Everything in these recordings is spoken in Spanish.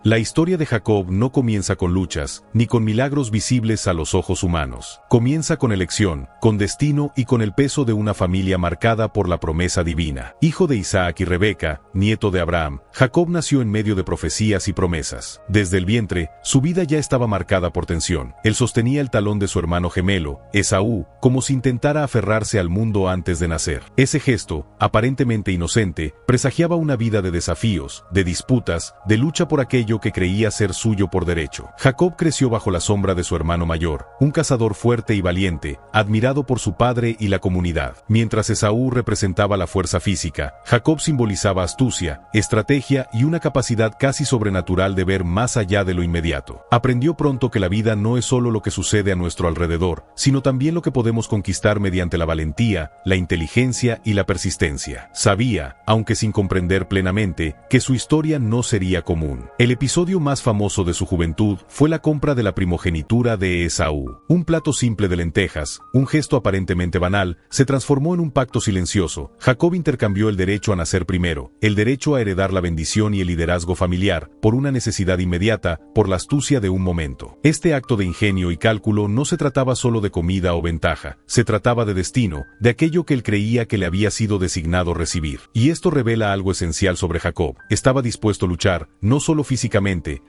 La historia de Jacob no comienza con luchas, ni con milagros visibles a los ojos humanos. Comienza con elección, con destino y con el peso de una familia marcada por la promesa divina. Hijo de Isaac y Rebeca, nieto de Abraham, Jacob nació en medio de profecías y promesas. Desde el vientre, su vida ya estaba marcada por tensión. Él sostenía el talón de su hermano gemelo, Esaú, como si intentara aferrarse al mundo antes de nacer. Ese gesto, aparentemente inocente, presagiaba una vida de desafíos, de disputas, de lucha por aquello que creía ser suyo por derecho. Jacob creció bajo la sombra de su hermano mayor, un cazador fuerte y valiente, admirado por su padre y la comunidad. Mientras Esaú representaba la fuerza física, Jacob simbolizaba astucia, estrategia y una capacidad casi sobrenatural de ver más allá de lo inmediato. Aprendió pronto que la vida no es solo lo que sucede a nuestro alrededor, sino también lo que podemos conquistar mediante la valentía, la inteligencia y la persistencia. Sabía, aunque sin comprender plenamente, que su historia no sería común. El episodio más famoso de su juventud fue la compra de la primogenitura de Esaú. Un plato simple de lentejas, un gesto aparentemente banal, se transformó en un pacto silencioso. Jacob intercambió el derecho a nacer primero, el derecho a heredar la bendición y el liderazgo familiar, por una necesidad inmediata, por la astucia de un momento. Este acto de ingenio y cálculo no se trataba solo de comida o ventaja, se trataba de destino, de aquello que él creía que le había sido designado recibir. Y esto revela algo esencial sobre Jacob. Estaba dispuesto a luchar, no solo físicamente,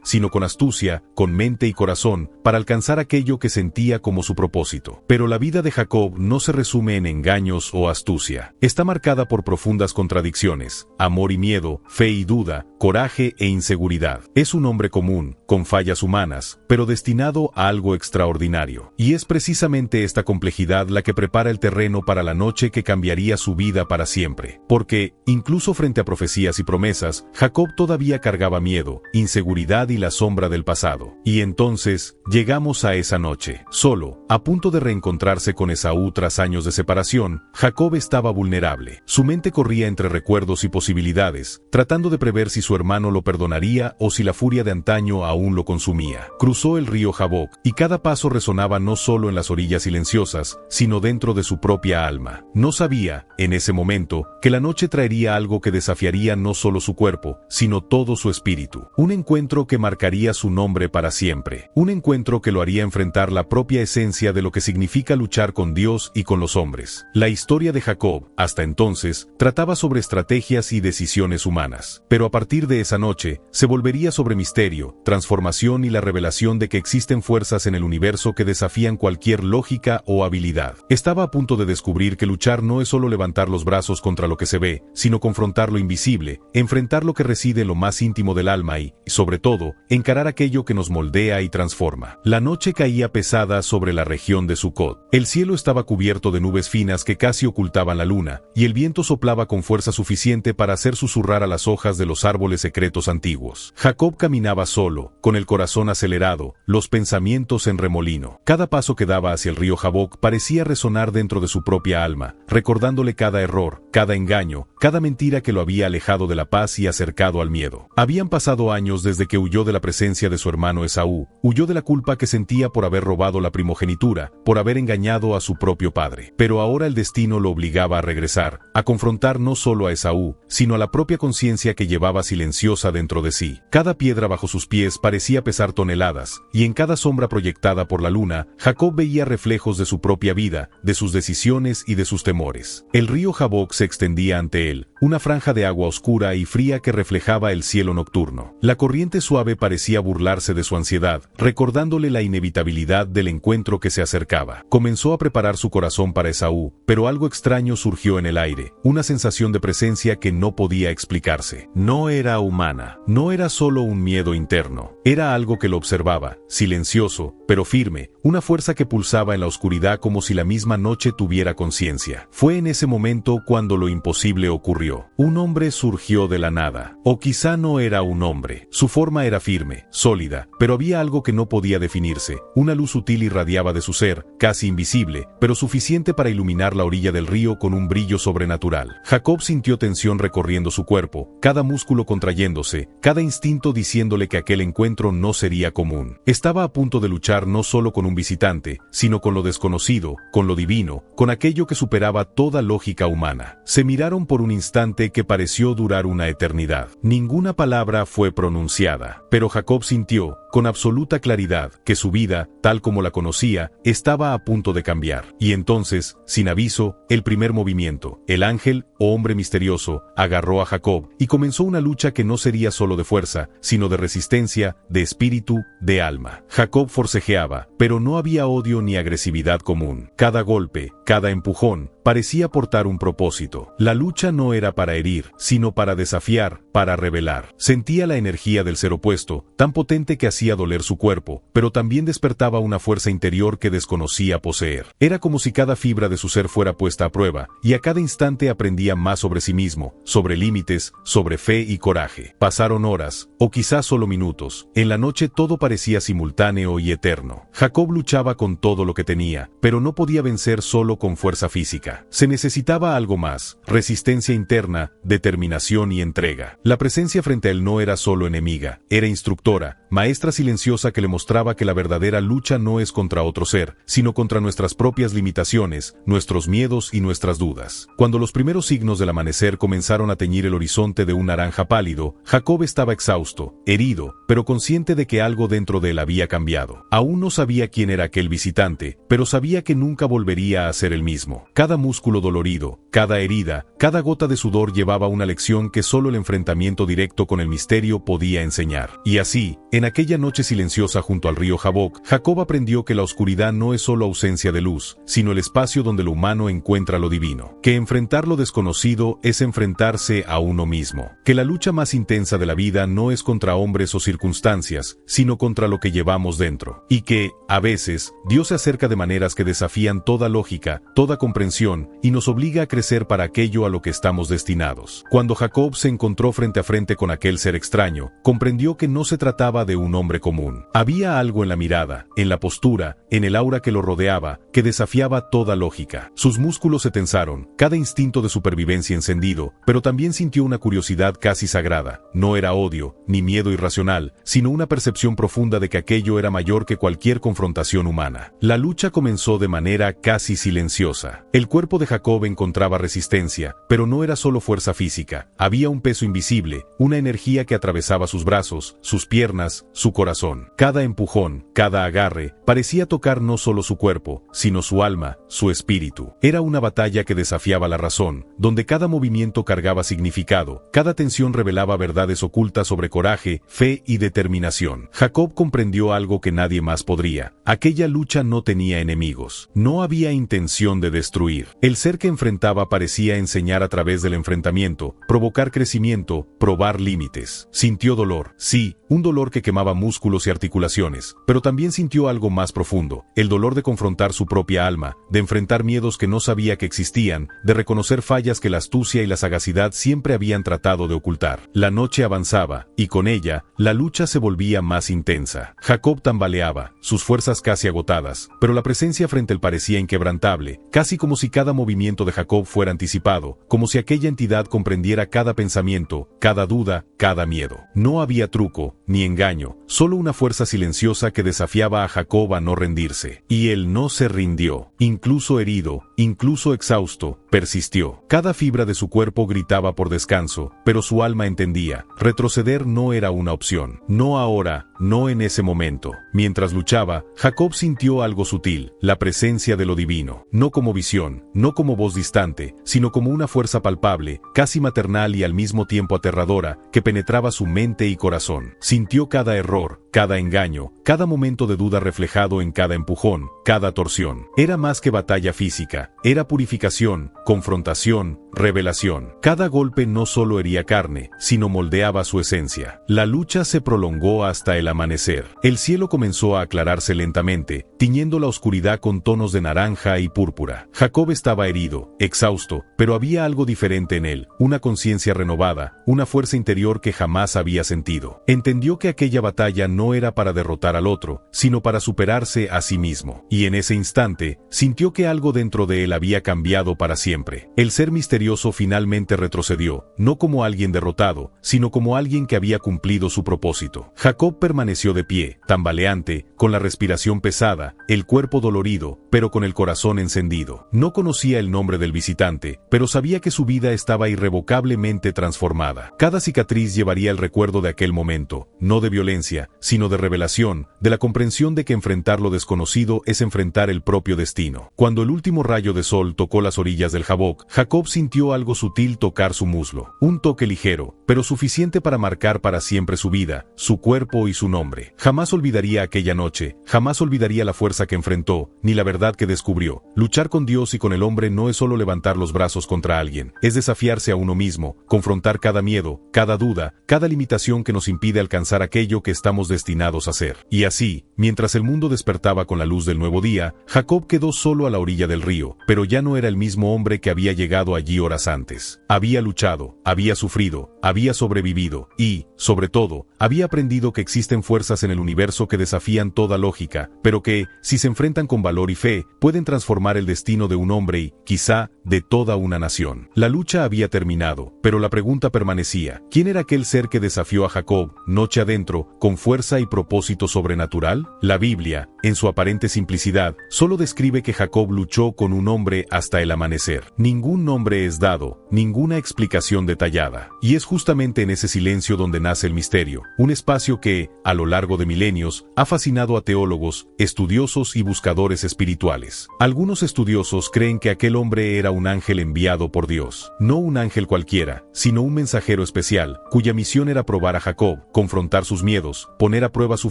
sino con astucia, con mente y corazón, para alcanzar aquello que sentía como su propósito. Pero la vida de Jacob no se resume en engaños o astucia. Está marcada por profundas contradicciones, amor y miedo, fe y duda, coraje e inseguridad. Es un hombre común, con fallas humanas, pero destinado a algo extraordinario. Y es precisamente esta complejidad la que prepara el terreno para la noche que cambiaría su vida para siempre. Porque, incluso frente a profecías y promesas, Jacob todavía cargaba miedo, inseguridad y la sombra del pasado. Y entonces, llegamos a esa noche. Solo, a punto de reencontrarse con Esaú tras años de separación, Jacob estaba vulnerable. Su mente corría entre recuerdos y posibilidades, tratando de prever si su hermano lo perdonaría o si la furia de antaño aún lo consumía. Cruzó el río Jaboc, y cada paso resonaba no solo en las orillas silenciosas, sino dentro de su propia alma. No sabía, en ese momento, que la noche traería algo que desafiaría no solo su cuerpo, sino todo su espíritu. Un encuentro que marcaría su nombre para siempre. Un encuentro que lo haría enfrentar la propia esencia de lo que significa luchar con Dios y con los hombres. La historia de Jacob, hasta entonces, trataba sobre estrategias y decisiones humanas. Pero a partir de esa noche, se volvería sobre misterio, transformación y la revelación de que existen fuerzas en el universo que desafían cualquier lógica o habilidad. Estaba a punto de descubrir que luchar no es solo levantar los brazos contra lo que se ve, sino confrontar lo invisible, enfrentar lo que reside en lo más íntimo del alma y, sobre todo, encarar aquello que nos moldea y transforma. La noche caía pesada sobre la región de Sucot. El cielo estaba cubierto de nubes finas que casi ocultaban la luna, y el viento soplaba con fuerza suficiente para hacer susurrar a las hojas de los árboles secretos antiguos. Jacob caminaba solo, con el corazón acelerado, los pensamientos en remolino. Cada paso que daba hacia el río Jaboc parecía resonar dentro de su propia alma, recordándole cada error, cada engaño, cada mentira que lo había alejado de la paz y acercado al miedo. Habían pasado años desde que huyó de la presencia de su hermano Esaú, huyó de la culpa que sentía por haber robado la primogenitura, por haber engañado a su propio padre. Pero ahora el destino lo obligaba a regresar, a confrontar no solo a Esaú, sino a la propia conciencia que llevaba silenciosa dentro de sí. Cada piedra bajo sus pies parecía pesar toneladas, y en cada sombra proyectada por la luna, Jacob veía reflejos de su propia vida, de sus decisiones y de sus temores. El río Jaboc se extendía ante él, una franja de agua oscura y fría que reflejaba el cielo nocturno. La corriente suave parecía burlarse de su ansiedad, recordándole la inevitabilidad del encuentro que se acercaba. Comenzó a preparar su corazón para Esaú, pero algo extraño surgió en el aire, una sensación de presencia que no podía explicarse. No era humana, no era solo un miedo interno, era algo que lo observaba, silencioso, pero firme, una fuerza que pulsaba en la oscuridad como si la misma noche tuviera conciencia. Fue en ese momento cuando lo imposible ocurrió. Un hombre surgió de la nada, o quizá no era un hombre. Su forma era firme, sólida, pero había algo que no podía definirse. Una luz sutil irradiaba de su ser, casi invisible, pero suficiente para iluminar la orilla del río con un brillo sobrenatural. Jacob sintió tensión recorriendo su cuerpo, cada músculo contrayéndose, cada instinto diciéndole que aquel encuentro no sería común. Estaba a punto de luchar no solo con un visitante, sino con lo desconocido, con lo divino, con aquello que superaba toda lógica humana. Se miraron por un instante instante que pareció durar una eternidad. Ninguna palabra fue pronunciada, pero Jacob sintió, con absoluta claridad, que su vida, tal como la conocía, estaba a punto de cambiar. Y entonces, sin aviso, el primer movimiento, el ángel, o hombre misterioso, agarró a Jacob y comenzó una lucha que no sería solo de fuerza, sino de resistencia, de espíritu, de alma. Jacob forcejeaba, pero no había odio ni agresividad común. Cada golpe, cada empujón, parecía portar un propósito. La lucha no era para herir, sino para desafiar, para revelar. Sentía la energía del ser opuesto, tan potente que hacía doler su cuerpo, pero también despertaba una fuerza interior que desconocía poseer. Era como si cada fibra de su ser fuera puesta a prueba, y a cada instante aprendía más sobre sí mismo, sobre límites, sobre fe y coraje. Pasaron horas, o quizás solo minutos. En la noche todo parecía simultáneo y eterno. Jacob luchaba con todo lo que tenía, pero no podía vencer solo con fuerza física. Se necesitaba algo más, resistencia interna, determinación y entrega. La presencia frente a él no era solo enemiga, era instructora, maestra silenciosa que le mostraba que la verdadera lucha no es contra otro ser, sino contra nuestras propias limitaciones, nuestros miedos y nuestras dudas. Cuando los primeros signos del amanecer comenzaron a teñir el horizonte de un naranja pálido, Jacob estaba exhausto, herido, pero consciente de que algo dentro de él había cambiado. Aún no sabía quién era aquel visitante, pero sabía que nunca volvería a ser el mismo. Cada músculo dolorido, cada herida, cada gota de sudor llevaba una lección que solo el enfrentamiento directo con el misterio podía enseñar. Y así, en aquella noche silenciosa junto al río Jabbok, Jacob aprendió que la oscuridad no es solo ausencia de luz, sino el espacio donde lo humano encuentra lo divino. Que enfrentar lo desconocido es enfrentarse a uno mismo. Que la lucha más intensa de la vida no es contra hombres o circunstancias, sino contra lo que llevamos dentro. Y que, a veces, Dios se acerca de maneras que desafían toda lógica, toda comprensión, y nos obliga a crecer para aquello a lo que estamos destinados. Cuando Jacob se encontró frente a frente con aquel ser extraño, comprendió que no se trataba de un hombre común. Había algo en la mirada, en la postura, en el aura que lo rodeaba, que desafiaba toda lógica. Sus músculos se tensaron, cada instinto de supervivencia encendido, pero también sintió una curiosidad casi sagrada. No era odio, ni miedo irracional, sino una percepción profunda de que aquello era mayor que cualquier confrontación humana. La lucha comenzó de manera casi silenciosa. El cuerpo de Jacob encontraba resistencia, pero no era solo fuerza física. Había un peso invisible, una energía que atravesaba sus brazos, sus piernas, su corazón. Cada empujón, cada agarre, parecía tocar no solo su cuerpo, sino su alma, su espíritu. Era una batalla que desafiaba la razón, donde cada movimiento cargaba significado, cada tensión revelaba verdades ocultas sobre coraje, fe y determinación. Jacob comprendió algo que nadie más podría. Aquella lucha no tenía enemigos. No había intención de destruir. El ser que enfrentaba parecía enseñar a través del enfrentamiento, provocar crecimiento, probar límites. Sintió dolor, sí, un dolor que quemaba músculos y articulaciones, pero también sintió algo más profundo, el dolor de confrontar su propia alma, de enfrentar miedos que no sabía que existían, de reconocer fallas que la astucia y la sagacidad siempre habían tratado de ocultar. La noche avanzaba, y con ella, la lucha se volvía más intensa. Jacob tambaleaba, sus fuerzas casi agotadas, pero la presencia frente a él parecía inquebrantable, casi como si cada movimiento de Jacob fuera anticipado, como si aquella entidad comprendiera cada pensamiento, cada duda, cada miedo. No había truco, ni engaño, solo una fuerza silenciosa que desafiaba a Jacob a no rendirse. Y él no se rindió. Incluso herido, incluso exhausto, persistió. Cada fibra de su cuerpo gritaba por descanso, pero su alma entendía. Retroceder no era una opción. No ahora, no en ese momento. Mientras luchaba, Jacob sintió algo sutil, la presencia de lo divino. No como visión, no como voz distante, sino como una fuerza palpable, casi maternal y al mismo tiempo aterradora, que penetraba su mente y corazón. Sintió cada error, cada engaño, cada momento de duda reflejado en cada empujón, cada torsión. Era más que batalla física, era purificación, confrontación, revelación. Cada golpe no solo hería carne, sino moldeaba su esencia. La lucha se prolongó hasta el amanecer. El cielo comenzó a aclararse lentamente, tiñendo la oscuridad con tonos de naranja y púrpura. Jacob estaba herido, exhausto, pero había algo diferente en él, una conciencia renovada, una fuerza interior que jamás había sentido. Entendió que aquella batalla no no era para derrotar al otro, sino para superarse a sí mismo. Y en ese instante, sintió que algo dentro de él había cambiado para siempre. El ser misterioso finalmente retrocedió, no como alguien derrotado, sino como alguien que había cumplido su propósito. Jacob permaneció de pie, tambaleante, con la respiración pesada, el cuerpo dolorido, pero con el corazón encendido. No conocía el nombre del visitante, pero sabía que su vida estaba irrevocablemente transformada. Cada cicatriz llevaría el recuerdo de aquel momento, no de violencia, sino de revelación, de la comprensión de que enfrentar lo desconocido es enfrentar el propio destino. Cuando el último rayo de sol tocó las orillas del Jabok, Jacob sintió algo sutil tocar su muslo. Un toque ligero, pero suficiente para marcar para siempre su vida, su cuerpo y su nombre. Jamás olvidaría aquella noche, jamás olvidaría la fuerza que enfrentó, ni la verdad que descubrió. Luchar con Dios y con el hombre no es solo levantar los brazos contra alguien, es desafiarse a uno mismo, confrontar cada miedo, cada duda, cada limitación que nos impide alcanzar aquello que estamos destinados a ser. Y así, mientras el mundo despertaba con la luz del nuevo día, Jacob quedó solo a la orilla del río, pero ya no era el mismo hombre que había llegado allí horas antes. Había luchado, había sufrido, había sobrevivido y, sobre todo, había aprendido que existen fuerzas en el universo que desafían toda lógica, pero que, si se enfrentan con valor y fe, pueden transformar el destino de un hombre y, quizá, de toda una nación. La lucha había terminado, pero la pregunta permanecía: ¿quién era aquel ser que desafió a Jacob, noche adentro, con fuerza y propósito sobrenatural? La Biblia, en su aparente simplicidad, solo describe que Jacob luchó con un hombre hasta el amanecer. Ningún nombre es dado, ninguna explicación detallada. Y es justamente en ese silencio donde nace el misterio, un espacio que, a lo largo de milenios, ha fascinado a teólogos, estudiosos y buscadores espirituales. Algunos estudiosos creen que aquel hombre era un ángel enviado por Dios. No un ángel cualquiera, sino un mensajero especial, cuya misión era probar a Jacob, confrontar sus miedos, poner a prueba su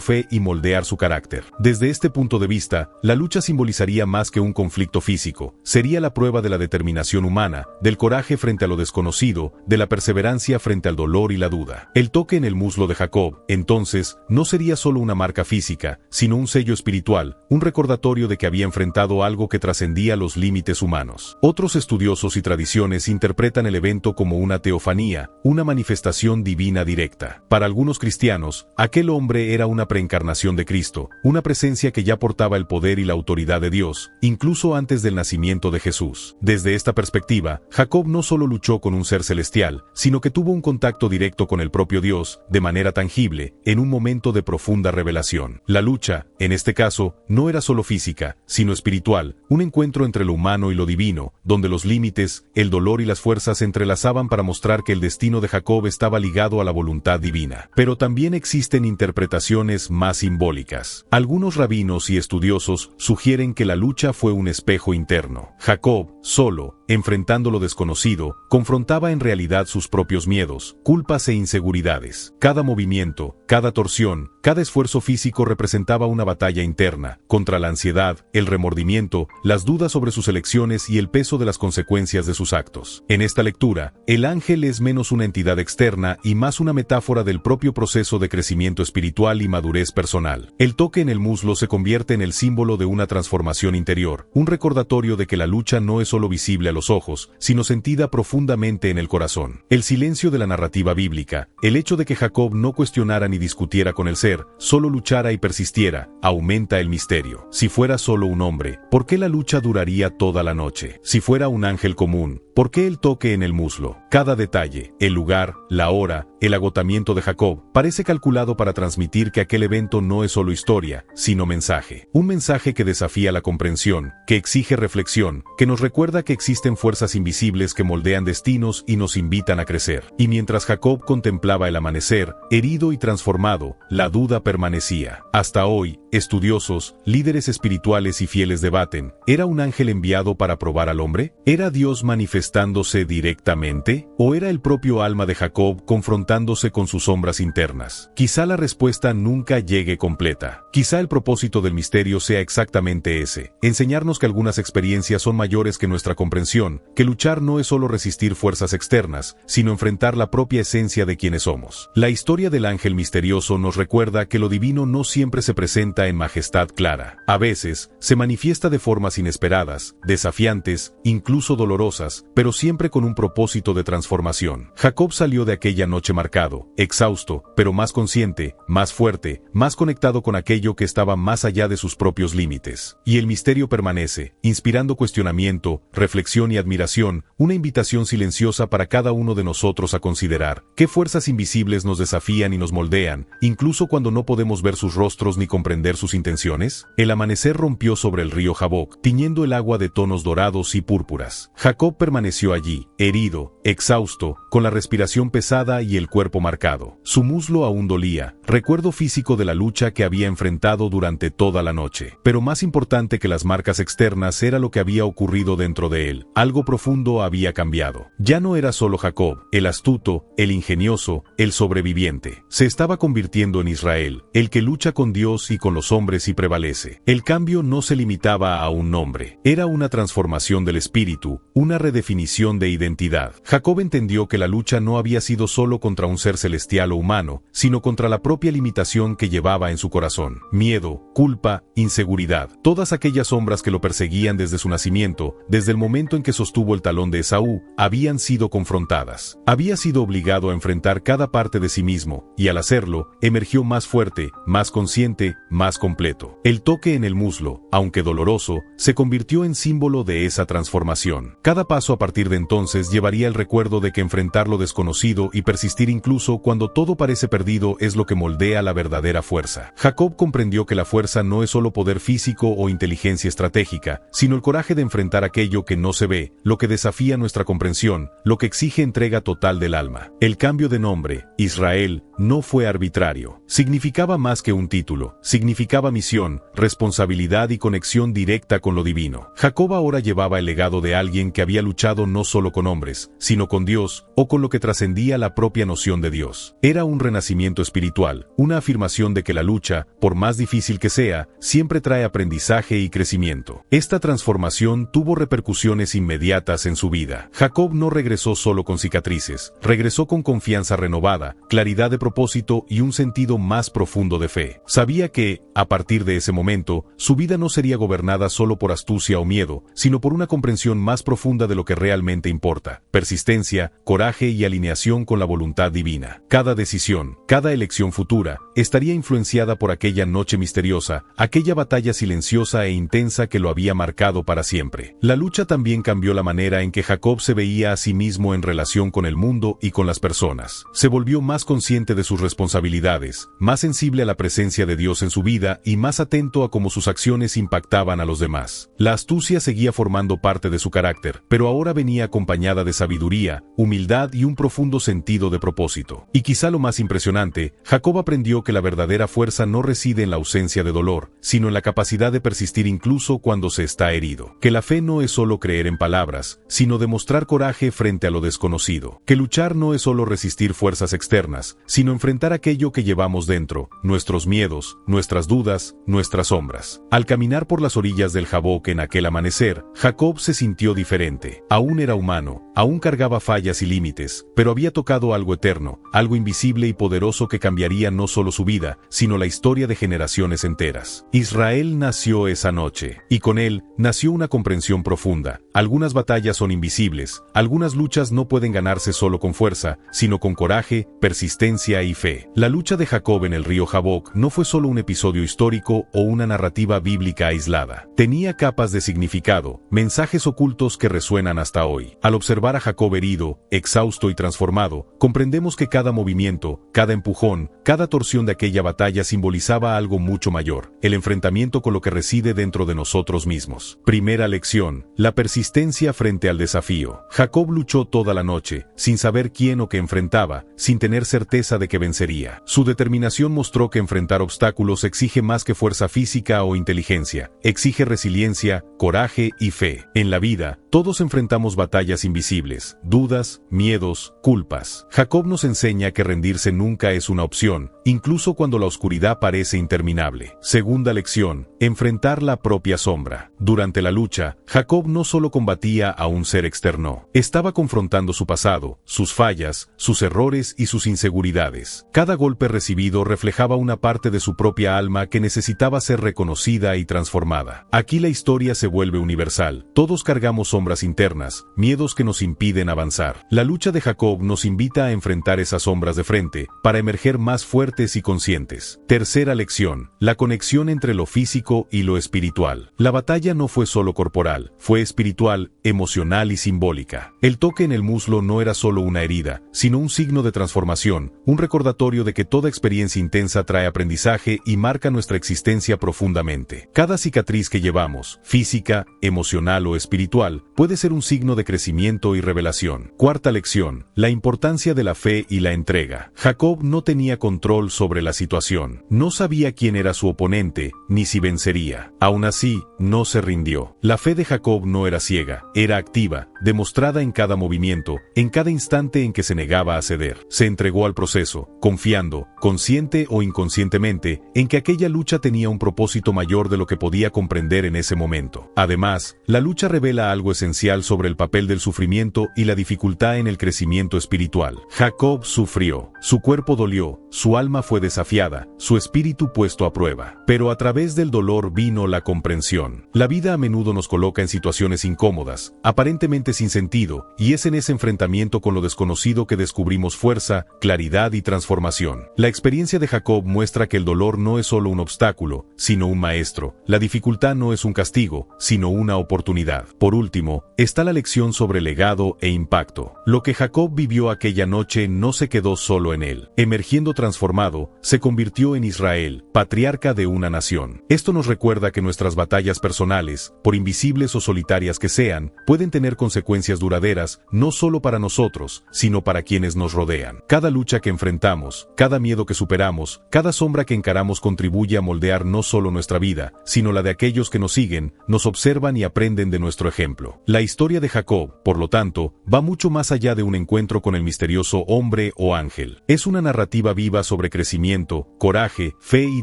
fe y moldear su carácter. Desde este punto de vista, la lucha simbolizaría más que un conflicto físico. Sería la prueba de la determinación humana, del coraje frente a lo desconocido, de la perseverancia frente al dolor y la duda. El toque en el muslo de Jacob, entonces, no sería solo una marca física, sino un sello espiritual, un recordatorio de que había enfrentado algo que trascendía los límites humanos. Otros estudiosos y tradiciones interpretan el evento como una teofanía, una manifestación divina directa. Para algunos cristianos, aquel hombre era una preencarnación de Cristo, una presencia que ya portaba el poder y la autoridad de Dios, incluso antes del nacimiento de Jesús. Desde esta perspectiva, Jacob no solo luchó con un ser celestial, sino que tuvo un contacto directo con el propio Dios, de manera tangible, en un momento de profunda revelación. La lucha, en este caso, no era solo física, sino espiritual, un encuentro entre lo humano y lo divino, donde los límites, el dolor y las fuerzas se entrelazaban para mostrar que el destino de Jacob estaba ligado a la voluntad divina. Pero también existen interpretaciones más simbólicas. Algunos rabinos y estudiosos sugieren que la lucha fue un espejo interno. Jacob, solo, enfrentando lo desconocido, confrontaba en realidad sus propios miedos, culpas e inseguridades. Cada movimiento, cada torsión, cada esfuerzo físico representaba una batalla interna, contra la ansiedad, el remordimiento, las dudas sobre sus elecciones y el peso de las consecuencias de sus actos. En esta lectura, el ángel es menos una entidad externa y más una metáfora del propio proceso de crecimiento espiritual y madurez personal. El toque en el muslo se convierte en el símbolo de una transformación interior, un recordatorio de que la lucha no es solo visible a los ojos, sino sentida profundamente en el corazón. El silencio de la narrativa bíblica, el hecho de que Jacob no cuestionara ni discutiera con el ser, solo luchara y persistiera, aumenta el misterio. Si fuera solo un hombre, ¿por qué la lucha duraría toda la noche? Si fuera un ángel común, ¿por qué el toque en el muslo? Cada detalle, el lugar, la hora, el agotamiento de Jacob, parece calculado para transmitir que aquel evento no es solo historia, sino mensaje. Un mensaje que desafía la comprensión, que exige reflexión, que nos recuerda que existen fuerzas invisibles que moldean destinos y nos invitan a crecer. Y mientras Jacob contemplaba el amanecer, herido y transformado, la duda permanecía. Hasta hoy, estudiosos, líderes espirituales y fieles debaten, ¿era un ángel enviado para probar al hombre? ¿Era Dios manifestándose directamente? ¿O era el propio alma de Jacob confrontándose con sus sombras internas? Quizá la respuesta nunca llegue completa. Quizá el propósito del misterio sea exactamente ese: enseñarnos que algunas experiencias son mayores que nuestra comprensión, que luchar no es solo resistir fuerzas externas, sino enfrentar la propia esencia de quienes somos. La historia del ángel misterioso nos recuerda que lo divino no siempre se presenta en majestad clara. A veces, se manifiesta de formas inesperadas, desafiantes, incluso dolorosas, pero siempre con un propósito de transformación. Jacob salió de aquella noche marcado, exhausto, pero más consciente, más fuerte, más conectado con aquello que estaba más allá de sus propios límites. Y el misterio permanece, inspirando cuestionamiento, reflexión y admiración, una invitación silenciosa para cada uno de nosotros a considerar qué fuerzas invisibles nos desafían y nos moldean, incluso cuando no podemos ver sus rostros ni comprender sus intenciones. El amanecer rompió sobre el río Jaboc, tiñendo el agua de tonos dorados y púrpuras. Jacob permaneció allí, herido, exhausto, con la respiración pesada y el cuerpo marcado. Su muslo aún dolía, recuerdo físico de la lucha que había enfrentado durante toda la noche. Pero más importante que las marcas externas era lo que había ocurrido dentro de él. Algo profundo había cambiado. Ya no era solo Jacob, el astuto, el ingenioso, el sobreviviente. Se estaba convirtiendo en Israel, el que lucha con Dios y con los hombres y prevalece. El cambio no se limitaba a un nombre. Era una transformación del espíritu, una redefinición de identidad. Jacob entendió que la lucha no había sido solo contra un ser celestial o humano, sino contra la propia limitación que llevaba en su corazón. Miedo, culpa, inseguridad, todas aquellas sombras que lo perseguían desde su nacimiento, desde el momento en que sostuvo el talón de Esaú, habían sido confrontadas. Había sido obligado a enfrentar cada parte de sí mismo, y al hacerlo, emergió más fuerte, más consciente, más completo. El toque en el muslo, aunque doloroso, se convirtió en símbolo de esa transformación. Cada paso a partir de entonces llevaría el recuerdo de que enfrentar lo desconocido y persistir incluso cuando todo parece perdido es lo que moldea la verdadera fuerza. Jacob comprendió que la fuerza no es solo poder físico o inteligencia estratégica, sino el coraje de enfrentar aquello que no se ve, lo que desafía nuestra comprensión, lo que exige entrega total del alma. El cambio de nombre, Israel, no fue arbitrario. Significaba más que un título, significaba misión, responsabilidad y conexión directa con lo divino. Jacob ahora llevaba el legado de alguien que había luchado no solo con hombres, sino con Dios, o con lo que trascendía la propia noción de Dios. Era un renacimiento espiritual, una afirmación de que la lucha, por más difícil que sea, siempre trae aprendizaje y crecimiento. Esta transformación tuvo repercusiones inmediatas en su vida. Jacob no regresó solo con cicatrices, regresó con confianza renovada, claridad de propósito y un sentido más profundo de fe. Sabía que, a partir de ese momento, su vida no sería gobernada solo por astucia o miedo, sino por una comprensión más profunda de lo que realmente importa: persistencia, coraje y alineación con la voluntad divina. Cada decisión, cada elección futura, estaría influenciada por aquella noche misteriosa, aquella batalla silenciosa e intensa que lo había marcado para siempre. La lucha también cambió la manera en que Jacob se veía a sí mismo en relación con el mundo y con las personas. Se volvió más consciente de sus responsabilidades, más sensible a la presencia de Dios en su vida y más atento a cómo sus acciones impactaban a los demás. La astucia seguía formando parte de su carácter, pero ahora venía acompañada de sabiduría, humildad y un profundo sentido de propósito. Y quizá lo más impresionante, Jacob aprendió que la verdadera fuerza no reside en la ausencia de dolor, sino en la capacidad de persistir incluso cuando se está herido. Que la fe no es solo creer en palabras, sino demostrar coraje frente a lo desconocido. Que luchar no es solo resistir fuerzas externas, sino enfrentar aquello que llevamos dentro, nuestros miedos, nuestras dudas, nuestras sombras. Al caminar por las orillas del Jaboc en aquel amanecer, Jacob se sintió diferente. Aún era humano, aún cargaba fallas y límites, pero había tocado algo eterno, algo invisible y poderoso que cambiaría no solo su vida, sino la historia de generaciones enteras. Israel nació esa noche, y con él nació una comprensión profunda. Algunas batallas son invisibles, algunas luchas no pueden ganarse solo con fuerza, sino con coraje, persistencia y fe. La lucha de Jacob en el río Jaboc no fue solo un episodio histórico o una narrativa bíblica aislada. Tenía capas de significado, mensajes ocultos que resuenan hasta hoy. Al observar a Jacob herido, exhausto y transformado, comprendemos que cada movimiento, cada empujón, cada torsión de aquella batalla simbolizaba algo mucho mayor: el enfrentamiento con lo que reside dentro de nosotros mismos. Primera lección: la persistencia frente al desafío. Jacob luchó toda la noche, sin saber quién o qué enfrentaba, sin tener certeza de que vencería. Su determinación mostró que enfrentar obstáculos exige más que fuerza física o inteligencia, exige resiliencia, coraje y fe. En la vida, todos enfrentamos batallas invisibles, dudas, miedos, culpas. Jacob nos enseña que rendirse nunca es una opción, incluso cuando la oscuridad parece interminable. Segunda lección: enfrentar la propia sombra. Durante la lucha, Jacob no solo combatía a un ser externo, estaba confrontando su pasado, sus fallas, sus errores y sus inseguridades. Cada golpe recibido reflejaba una parte de su propia alma que necesitaba ser reconocida y transformada. Aquí la historia se vuelve universal. Todos cargamos sombras internas, miedos que nos impiden avanzar. La lucha de Jacob nos invita a enfrentar esas sombras de frente, para emerger más fuertes y conscientes. Tercera lección: la conexión entre lo físico y lo espiritual. La batalla no fue solo corporal, fue espiritual, emocional y simbólica. El toque en el muslo no era solo una herida, sino un signo de transformación, un recordatorio de que toda experiencia intensa trae aprendizaje y marca nuestra existencia profundamente. Cada cicatriz que llevamos, física, emocional o espiritual, puede ser un signo de crecimiento y revelación. Cuarta lección: la importancia de la fe y la entrega. Jacob no tenía control sobre la situación. No sabía quién era su oponente, ni si vencería. Aún así, no se rindió. La fe de Jacob no era ciega, era activa, demostrada en cada movimiento, en cada instante en que se negaba a ceder. Se entregó al proceso, confiando, consciente o inconscientemente, en que aquella lucha tenía un propósito mayor de lo que podía comprender en ese momento. Además, la lucha revela algo esencial sobre el papel del sufrimiento y la dificultad en el crecimiento espiritual. Jacob sufrió, su cuerpo dolió, su alma fue desafiada, su espíritu puesto a prueba. Pero a través del dolor vino la comprensión. La vida a menudo nos coloca en situaciones incómodas, aparentemente sin sentido, y es en ese enfrentamiento con lo desconocido que descubrimos fuerza, claridad y transformación. La experiencia de Jacob muestra que el dolor no es solo un obstáculo, sino un maestro. La dificultad no es un castigo, sino una oportunidad. Por último, está la lección sobre legado e impacto. Lo que Jacob vivió aquella noche no se quedó solo en él. Emergiendo transformado, se convirtió en Israel, patriarca de una nación. Esto nos recuerda que nuestras batallas personales, por invisibles o solitarias que sean, pueden tener consecuencias duraderas, no solo para nosotros, sino para quienes nos rodean. Cada lucha que enfrentamos, cada miedo que superamos, cada sombra que encaramos contribuye a moldear no solo nuestra vida, sino la de aquellos que nos siguen, nos observan y aprenden de nuestro ejemplo. La historia de Jacob, por lo tanto, va mucho más allá de un encuentro con el misterioso hombre o ángel. Es una narrativa viva sobre crecimiento, coraje, fe y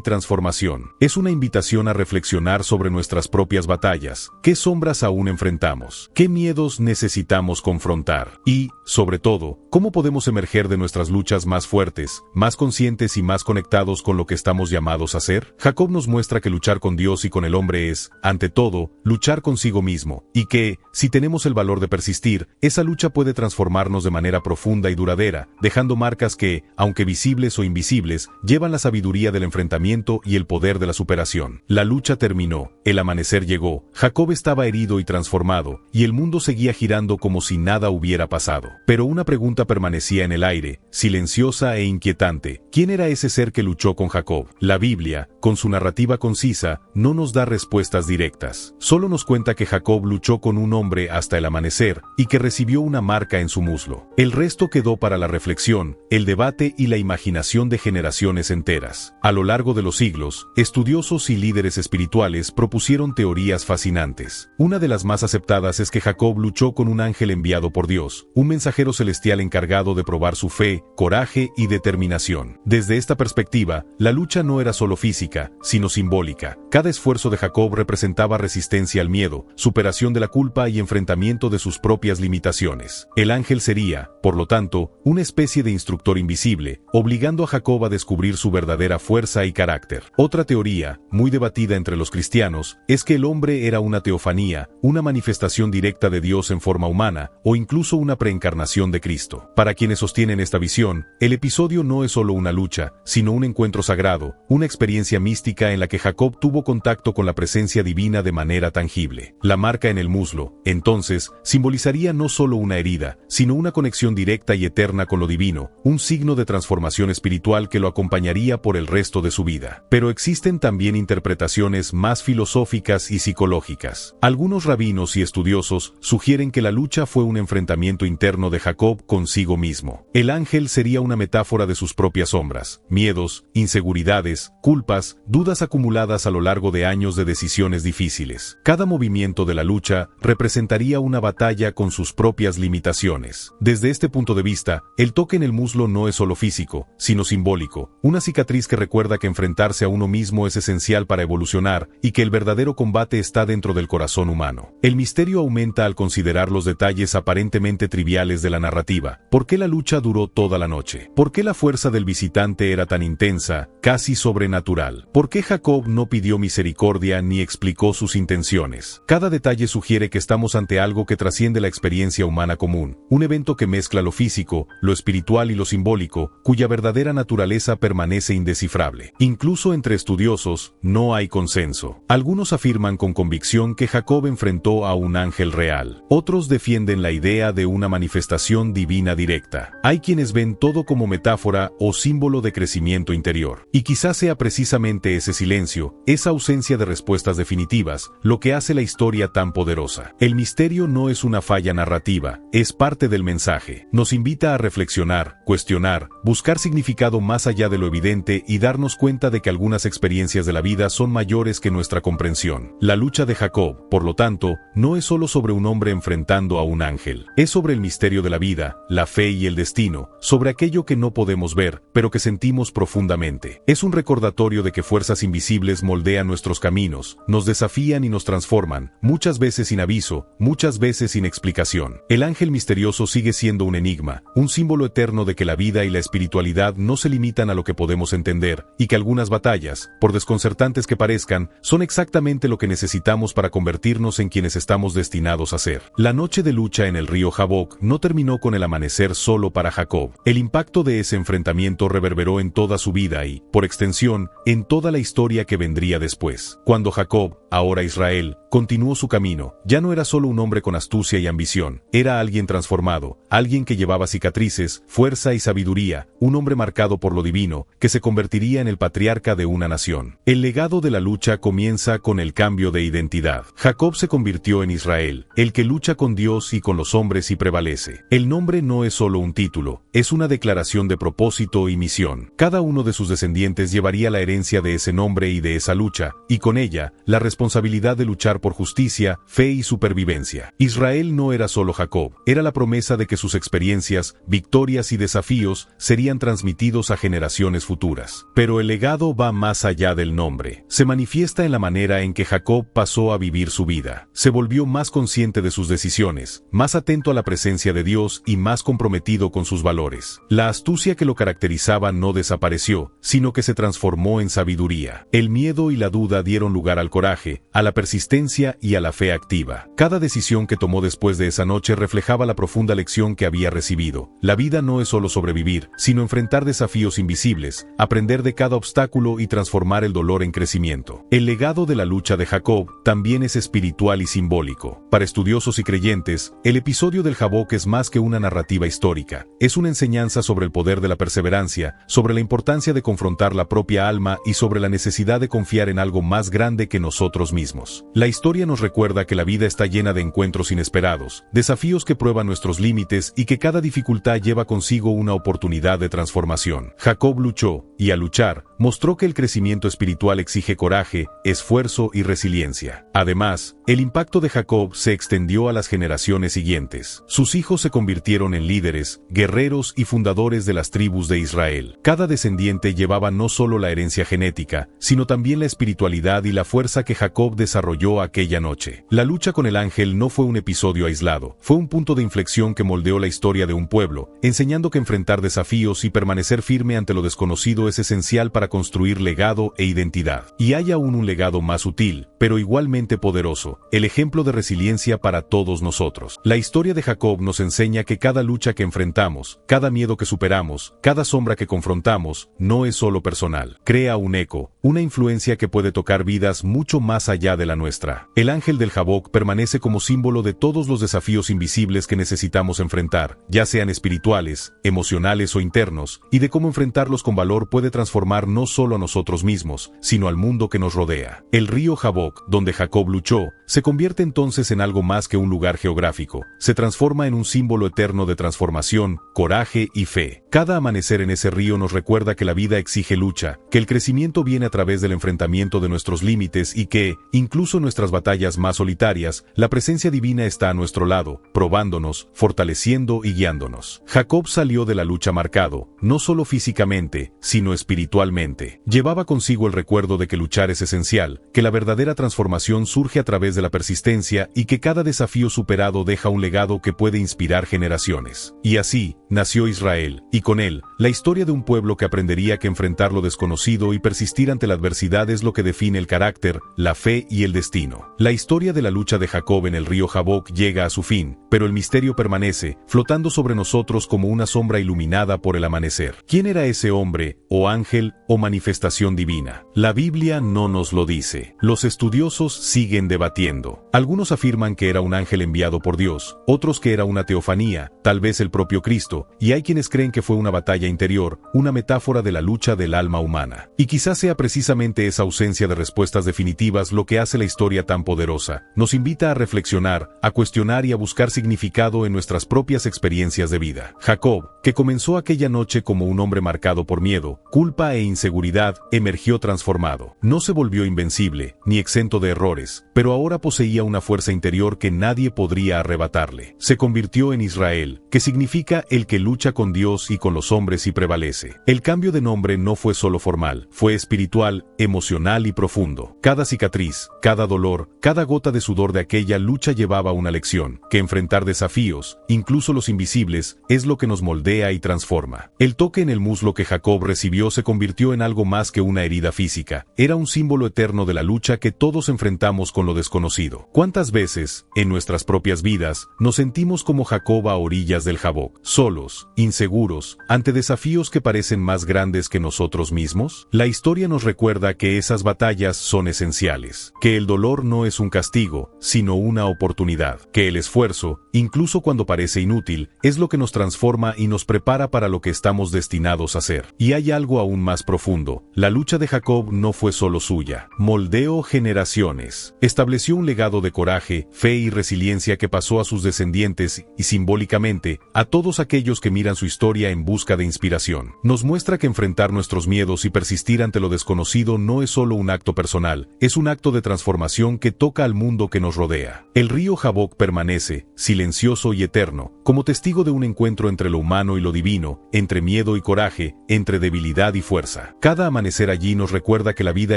transformación. Es una invitación a reflexionar sobre nuestras propias batallas. ¿Qué sombras aún enfrentamos? ¿Qué miedos necesitamos confrontar? Y, sobre todo, ¿cómo podemos emerger de nuestras luchas más fuertes, más conscientes y más conectados con lo que estamos llamados a ser? Jacob nos muestra que luchar con Dios y con el hombre es, ante todo, luchar consigo mismo, y que, si tenemos el valor de persistir, esa lucha puede transformarnos de manera profunda y duradera, dejando marcas que, aunque visibles o invisibles, llevan la sabiduría del enfrentamiento y el poder de la superación. La lucha terminó, el amanecer llegó, Jacob estaba herido y transformado, y el mundo seguía girando como si nada hubiera pasado. Pero una pregunta permanecía en el aire, silenciosa e inquietante: ¿quién era ese ser que luchó con Jacob? La Biblia, con su narrativa concisa, no nos da respuestas directas. Solo nos cuenta que Jacob luchó con un hombre hasta el amanecer, y que recibió una marca en su muslo. El resto quedó para la reflexión, el debate y la imaginación de generaciones enteras. A lo largo de los siglos, estudiosos y líderes espirituales propusieron teorías fascinantes. Una de las más aceptadas es que Jacob luchó con un ángel enviado por Dios, un mensajero celestial encargado de probar su fe, coraje y determinación. Desde esta perspectiva, la lucha no era solo física, sino simbólica. Cada esfuerzo de Jacob representaba resistencia al miedo, superación de la culpa y enfrentamiento de sus propias limitaciones. El ángel sería, por lo tanto, una especie de instructor invisible, obligando a Jacob a descubrir su verdadera fuerza y carácter. Otra teoría, muy debatida entre los cristianos, es que el hombre era una teofanía, una manifestación directa de Dios en forma humana, o incluso una preencarnación de Cristo. Para quienes sostienen esta visión, el episodio no es solo una lucha, sino un encuentro sagrado, una experiencia mística en la que Jacob tuvo contacto con la presencia divina de manera tangible. La marca en el muslo, entonces, simbolizaría no solo una herida, sino una conexión directa y eterna con lo divino, un signo de transformación espiritual que lo acompañaría por el resto de su vida. Pero existen también interpretaciones más filosóficas y psicológicas. Algunos rabinos y estudiosos sugieren que la lucha fue un enfrentamiento interno de Jacob consigo mismo. El ángel sería una metáfora de sus propias sombras, miedos, inseguridades, culpas dudas acumuladas a lo largo de años de decisiones difíciles. Cada movimiento de la lucha representaría una batalla con sus propias limitaciones. Desde este punto de vista, el toque en el muslo no es solo físico, sino simbólico, una cicatriz que recuerda que enfrentarse a uno mismo es esencial para evolucionar y que el verdadero combate está dentro del corazón humano. El misterio aumenta al considerar los detalles aparentemente triviales de la narrativa. ¿Por qué la lucha duró toda la noche? ¿Por qué la fuerza del visitante era tan intensa, casi sobrenatural? ¿Por qué Jacob no pidió misericordia ni explicó sus intenciones? Cada detalle sugiere que estamos ante algo que trasciende la experiencia humana común, un evento que mezcla lo físico, lo espiritual y lo simbólico, cuya verdadera naturaleza permanece indescifrable. Incluso entre estudiosos, no hay consenso. Algunos afirman con convicción que Jacob enfrentó a un ángel real. Otros defienden la idea de una manifestación divina directa. Hay quienes ven todo como metáfora o símbolo de crecimiento interior. Y quizás sea precisamente ese silencio, esa ausencia de respuestas definitivas, lo que hace la historia tan poderosa. El misterio no es una falla narrativa, es parte del mensaje. Nos invita a reflexionar, cuestionar, buscar significado más allá de lo evidente y darnos cuenta de que algunas experiencias de la vida son mayores que nuestra comprensión. La lucha de Jacob, por lo tanto, no es solo sobre un hombre enfrentando a un ángel. Es sobre el misterio de la vida, la fe y el destino, sobre aquello que no podemos ver, pero que sentimos profundamente. Es un recordatorio de que fuerzas invisibles moldean nuestros caminos, nos desafían y nos transforman, muchas veces sin aviso, muchas veces sin explicación. El ángel misterioso sigue siendo un enigma, un símbolo eterno de que la vida y la espiritualidad no se limitan a lo que podemos entender, y que algunas batallas, por desconcertantes que parezcan, son exactamente lo que necesitamos para convertirnos en quienes estamos destinados a ser. La noche de lucha en el río Jaboc no terminó con el amanecer solo para Jacob. El impacto de ese enfrentamiento reverberó en toda su vida y, por extensión, en toda la historia que vendría después. Cuando Jacob, ahora Israel, continuó su camino, ya no era solo un hombre con astucia y ambición, era alguien transformado, alguien que llevaba cicatrices, fuerza y sabiduría, un hombre marcado por lo divino, que se convertiría en el patriarca de una nación. El legado de la lucha comienza con el cambio de identidad. Jacob se convirtió en Israel, el que lucha con Dios y con los hombres y prevalece. El nombre no es solo un título, es una declaración de propósito y misión. Cada uno de sus descendientes llevaría la herencia de ese nombre y de esa lucha, y con ella, la responsabilidad de luchar por justicia, fe y supervivencia. Israel no era solo Jacob, era la promesa de que sus experiencias, victorias y desafíos serían transmitidos a generaciones futuras. Pero el legado va más allá del nombre. Se manifiesta en la manera en que Jacob pasó a vivir su vida. Se volvió más consciente de sus decisiones, más atento a la presencia de Dios y más comprometido con sus valores. La astucia que lo caracterizaba no desapareció, sino que se transformó en sabiduría. El miedo y la duda dieron lugar al coraje, a la persistencia y a la fe activa. Cada decisión que tomó después de esa noche reflejaba la profunda lección que había recibido. La vida no es solo sobrevivir, sino enfrentar desafíos invisibles, aprender de cada obstáculo y transformar el dolor en crecimiento. El legado de la lucha de Jacob también es espiritual y simbólico. Para estudiosos y creyentes, el episodio del Jaboc es más que una narrativa histórica. Es una enseñanza sobre el poder de la perseverancia, sobre la importancia de confrontar la propia alma y sobre la necesidad de confiar en algo más grande que nosotros mismos. La historia nos recuerda que la vida está llena de encuentros inesperados, desafíos que prueban nuestros límites y que cada dificultad lleva consigo una oportunidad de transformación. Jacob luchó, y al luchar, mostró que el crecimiento espiritual exige coraje, esfuerzo y resiliencia. Además, el impacto de Jacob se extendió a las generaciones siguientes. Sus hijos se convirtieron en líderes, guerreros y fundadores de las tribus de Israel. Cada descendiente llevaba no solo la herencia genética, sino también la espiritualidad y la fuerza que Jacob desarrolló aquella noche. La lucha con el ángel no fue un episodio aislado, fue un punto de inflexión que moldeó la historia de un pueblo, enseñando que enfrentar desafíos y permanecer firme ante lo desconocido es esencial para construir legado e identidad. Y hay aún un legado más sutil, pero igualmente poderoso, el ejemplo de resiliencia para todos nosotros. La historia de Jacob nos enseña que cada lucha que enfrentamos, cada miedo que superamos, cada sombra que confrontamos, no es solo personal. Crea un eco, una influencia que puede tocar vidas mucho más allá de la nuestra. El ángel del Jaboc permanece como símbolo de todos los desafíos invisibles que necesitamos enfrentar, ya sean espirituales, emocionales o internos, y de cómo enfrentarlos con valor puede transformar no solo a nosotros mismos, sino al mundo que nos rodea. El río Jaboc, donde Jacob luchó, se convierte entonces en algo más que un lugar geográfico, se transforma en un símbolo eterno de transformación, coraje y fe. Cada amanecer en ese río nos recuerda que la vida exige lucha, que el crecimiento viene a través del enfrentamiento de nuestros límites y que, incluso en nuestras batallas más solitarias, la presencia divina está a nuestro lado, probándonos, fortaleciendo y guiándonos. Jacob salió de la lucha marcado, no solo físicamente, sino espiritualmente. Llevaba consigo el recuerdo de que luchar es esencial, que la verdadera transformación surge a través de la persistencia y que cada desafío superado deja un legado que puede inspirar generaciones. Y así, nació Israel, y con él, la historia de un pueblo que aprendería que enfrentar lo desconocido y persistir ante la adversidad es lo que define el carácter, la fe y el destino. La historia de la lucha de Jacob en el río Jaboc llega a su fin, pero el misterio permanece, flotando sobre nosotros como una sombra iluminada por el amanecer. ¿Quién era ese hombre, o ángel, o manifestación divina? La Biblia no nos lo dice. Los estudiosos siguen debatiendo. Algunos afirman que era un ángel enviado por Dios, otros que era una teofanía, tal vez el propio Cristo, y hay quienes creen que fue una batalla interior, una metáfora de la lucha del alma humana. Y quizás sea precisamente esa ausencia de respuestas definitivas lo que hace la historia tan poderosa. Nos invita a reflexionar, a cuestionar y a buscar significado en nuestras propias experiencias de vida. Jacob, que comenzó aquella noche como un hombre marcado por miedo, culpa e inseguridad, emergió transformado. No se volvió invencible, ni exento de errores, pero ahora poseía una fuerza interior que nadie podría arrebatarle. Se convirtió en Israel, que significa el que lucha con Dios y con los hombres y prevalece. El cambio de nombre no fue solo formal, fue espiritual, emocional y profundo. Cada cicatriz, cada dolor, cada gota de sudor de aquella lucha llevaba una lección, que enfrentar desafíos, incluso los invisibles, es lo que nos moldea y transforma. El toque en el muslo que Jacob recibió se convirtió en algo más que una herida física. Era un símbolo eterno de la lucha que todos enfrentamos con lo desconocido. ¿Cuántas veces, en nuestras propias vidas, nos sentimos como Jacob a orillas del Jaboc, solos, inseguros, ante desafíos que parecen más grandes que nosotros mismos? La historia nos recuerda que esas batallas son esenciales, que el dolor no es un castigo, sino una oportunidad, que el esfuerzo, incluso cuando parece inútil, es lo que nos transforma y nos prepara para lo que estamos destinados a ser. Y hay algo aún más profundo. La lucha de Jacob no fue solo suya. Moldeó generaciones. Estableció un legado de coraje, fe y resiliencia que pasó a sus descendientes y, simbólicamente, a todos aquellos que miran su historia en busca de inspiración. Nos muestra que enfrentar nuestros miedos y persistir ante lo desconocido no es solo un acto personal, es un acto de transformación que toca al mundo que nos rodea. El río Jaboc permanece, silencioso y eterno, como testigo de un encuentro entre lo humano y lo divino, entre miedo y coraje, entre debilidad y fuerza. Cada amanecer allí nos recuerda que la vida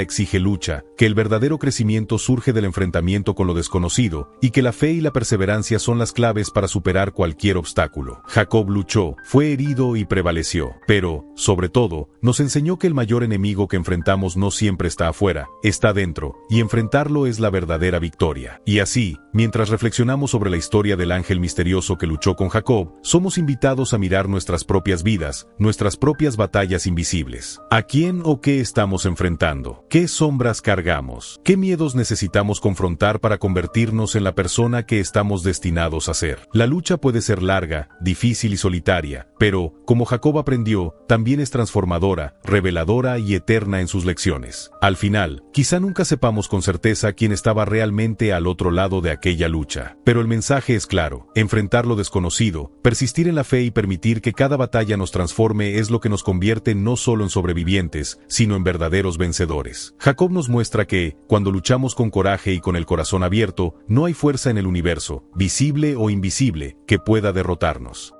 exige lucha, que el verdadero crecimiento surge del enfrentamiento con lo desconocido, y que la fe y la perseverancia son las claves para superar cualquier obstáculo. Jacob luchó, fue herido y prevaleció, pero, sobre todo, nos enseñó que el mayor enemigo que enfrentamos no siempre está afuera, está dentro, y enfrentarlo es la verdadera victoria. Y así, mientras reflexionamos sobre la historia del ángel misterioso que luchó con Jacob, somos invitados a mirar nuestras propias vidas, nuestras propias batallas invisibles. ¿A quién o qué estamos enfrentando? ¿Qué sombras cargamos? ¿Qué miedos necesitamos confrontar para convertirnos en la persona que estamos destinados a ser? La lucha puede ser larga, difícil y solitaria, pero, como Jacob aprendió, también es transformadora, reveladora y eterna en sus lecciones. Al final, quizá nunca sepamos con certeza quién estaba realmente al otro lado de aquella lucha. Pero el mensaje es claro: enfrentar lo desconocido, persistir en la fe y permitir que cada batalla nos transforme es lo que nos convierte no solo en sobrevivientes, sino en verdaderos vencedores. Jacob nos muestra que, cuando luchamos con coraje y con el corazón abierto, no hay fuerza en el universo, visible o invisible, que pueda derrotarnos.